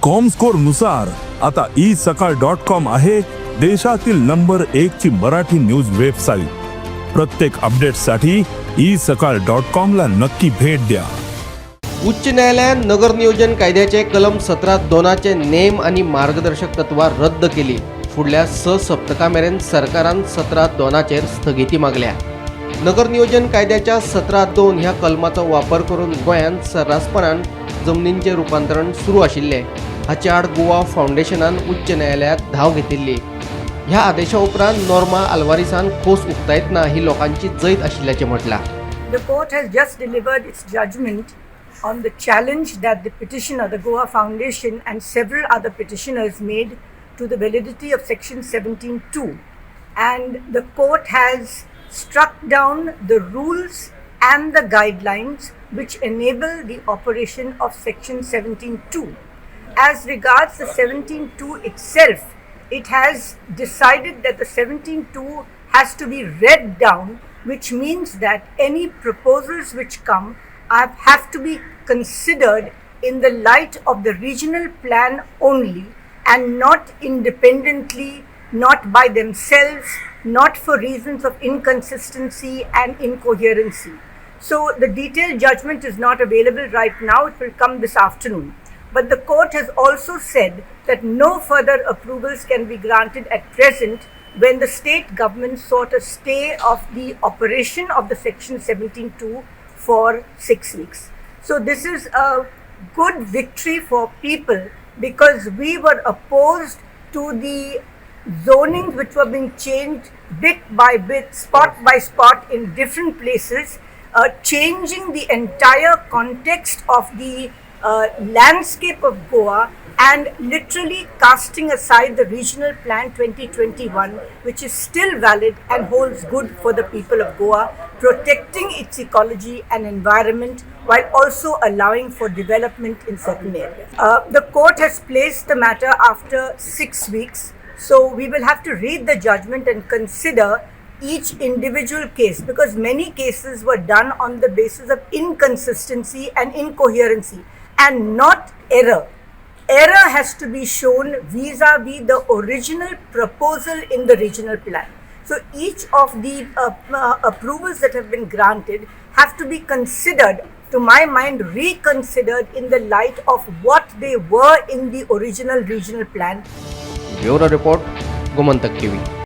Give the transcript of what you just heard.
Comscore नुसार आता isakal.com आहे देशातील नंबर 1 ची मराठी न्यूज वेबसाईट। प्रत्येक अपडेटसाठी isakal.com ला नक्की भेट द्या। उच्च न्यायालयाने नगर नियोजन कायद्याचे कलम 17(2) चे नेम आणि मार्गदर्शक तत्त्वा रद्द केली। फुडल्या 6 सप्तकामेरेन सरकारान 17(2) चेर स्थगिती मागल्या। नगर नियोजन कायद्याच्या 17(2) ह्या कलमाचो वापर करून गोंयांत सर्रासपणान जमनींचे रूपांतरण सुरू आशिल्ले। हाचे आड गोवा फाउंडेशनान उच्च न्यायालयात धाव घेतिल्ली। ह्या आदेशा उपरांत नॉर्मा आल्वारिसान खोस उक्तायतना ही लोकांची जैत आशिल्ल्याचे म्हटला। The court has just delivered its judgment on the challenge that the petitioner, the Goa Foundation and several other petitioners made to the validity of Section 17(2), and the court has struck down the rules and the guidelines which enable the operation of Section 17(2). As regards the 17(2) itself, it has decided that the 17(2) has to be read down, which means that any proposals which come have to be considered in the light of the regional plan only and not independently, not by themselves, not for reasons of inconsistency and incoherency. So the detailed judgment is not available right now. It will come this afternoon. But the court has also said that no further approvals can be granted at present when the state government sought a stay of the operation of the Section 17(2) for 6 weeks. So this is a good victory for people, because we were opposed to the zonings which were being changed bit by bit, spot by spot in different places, changing the entire context of the landscape of Goa and literally casting aside the regional plan 2021, which is still valid and holds good for the people of Goa, protecting its ecology and environment while also allowing for development in certain areas. The court has placed the matter after 6 weeks, so we will have to read the judgment and consider each individual case, because many cases were done on the basis of inconsistency and incoherency and not error. Error has to be shown vis-a-vis the original proposal in the regional plan. So each of the approvals that have been granted have to be considered, to my mind, reconsidered in the light of what they were in the original regional plan. Bureau report Gomantak TV.